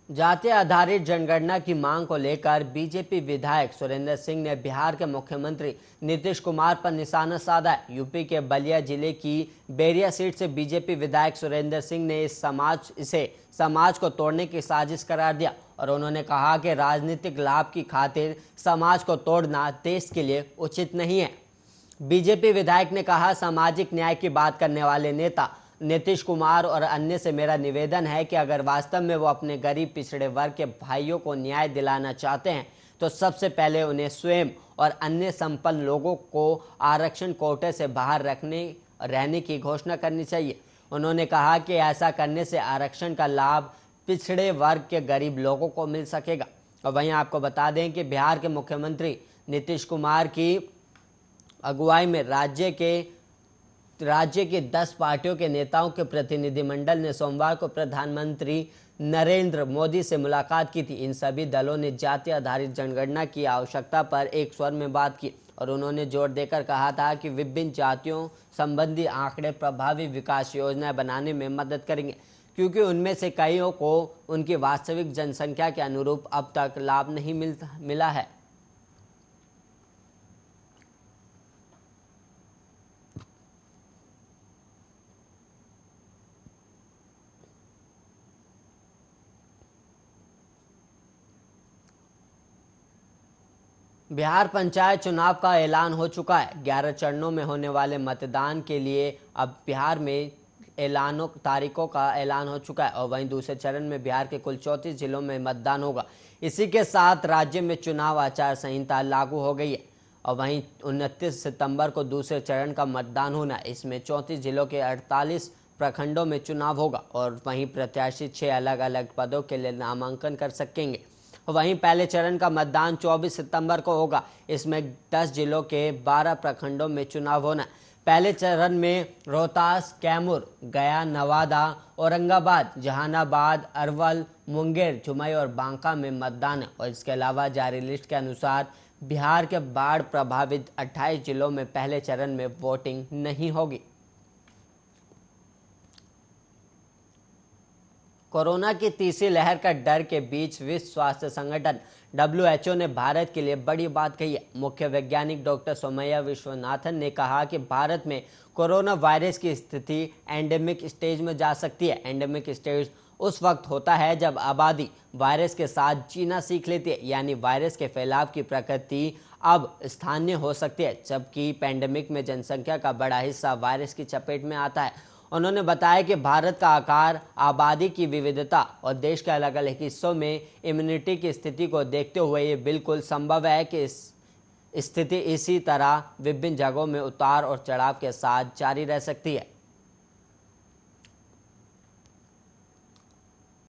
जाति आधारित जनगणना की मांग को लेकर बीजेपी विधायक सुरेंद्र सिंह ने बिहार के मुख्यमंत्री नीतीश कुमार पर निशाना साधा है। यूपी के बलिया जिले की बैरिया सीट से बीजेपी विधायक सुरेंद्र सिंह ने इसे समाज को तोड़ने की साजिश करार दिया और उन्होंने कहा कि राजनीतिक लाभ की खातिर समाज को तोड़ना देश के लिए उचित नहीं है। बीजेपी विधायक ने कहा, सामाजिक न्याय की बात करने वाले नेता नीतीश कुमार और अन्य से मेरा निवेदन है कि अगर वास्तव में वो अपने गरीब पिछड़े वर्ग के भाइयों को न्याय दिलाना चाहते हैं तो सबसे पहले उन्हें स्वयं और अन्य संपन्न लोगों को आरक्षण कोटे से बाहर रहने की घोषणा करनी चाहिए। उन्होंने कहा कि ऐसा करने से आरक्षण का लाभ पिछड़े वर्ग के गरीब लोगों को मिल सकेगा। और वहीं आपको बता दें कि बिहार के मुख्यमंत्री नीतीश कुमार की अगुवाई में राज्य के 10 पार्टियों के नेताओं के प्रतिनिधिमंडल ने सोमवार को प्रधानमंत्री नरेंद्र मोदी से मुलाकात की थी। इन सभी दलों ने जाति आधारित जनगणना की आवश्यकता पर एक स्वर में बात की और उन्होंने जोर देकर कहा था कि विभिन्न जातियों संबंधी आंकड़े प्रभावी विकास योजनाएं बनाने में मदद करेंगे, क्योंकि उनमें से कईयों को उनकी वास्तविक जनसंख्या के अनुरूप अब तक लाभ नहीं मिला है। बिहार पंचायत चुनाव का ऐलान हो चुका है। 11 चरणों में होने वाले मतदान के लिए अब बिहार में तारीखों का ऐलान हो चुका है और वहीं दूसरे चरण में बिहार के कुल 34 जिलों में मतदान होगा। इसी के साथ राज्य में चुनाव आचार संहिता लागू हो गई है और वहीं 29 सितंबर को दूसरे चरण का मतदान होना है। इसमें 34 जिलों के 48 प्रखंडों में चुनाव होगा और वहीं प्रत्याशी 6 अलग अलग पदों के लिए नामांकन कर सकेंगे। वहीं पहले चरण का मतदान 24 सितंबर को होगा। इसमें 10 जिलों के 12 प्रखंडों में चुनाव होना है। पहले चरण में रोहतास, कैमूर, गया, नवादा, औरंगाबाद, जहानाबाद, अरवल, मुंगेर, झुमई और बांका में मतदान है और इसके अलावा जारी लिस्ट के अनुसार बिहार के बाढ़ प्रभावित 28 जिलों में पहले चरण में वोटिंग नहीं होगी। कोरोना की तीसरी लहर का डर के बीच विश्व स्वास्थ्य संगठन WHO ने भारत के लिए बड़ी बात कही है। मुख्य वैज्ञानिक डॉक्टर सोमैया विश्वनाथन ने कहा कि भारत में कोरोना वायरस की स्थिति एंडेमिक स्टेज में जा सकती है। एंडेमिक स्टेज उस वक्त होता है जब आबादी वायरस के साथ जीना सीख लेती है, यानी वायरस के फैलाव की प्रकृति अब स्थानीय हो सकती है, जबकि पैंडेमिक में जनसंख्या का बड़ा हिस्सा वायरस की चपेट में आता है। उन्होंने बताया कि भारत का आकार, आबादी की विविधता और देश के अलग अलग हिस्सों में इम्यूनिटी की स्थिति को देखते हुए ये बिल्कुल संभव है कि इस स्थिति इसी तरह विभिन्न जगहों में उतार और चढ़ाव के साथ जारी रह सकती है।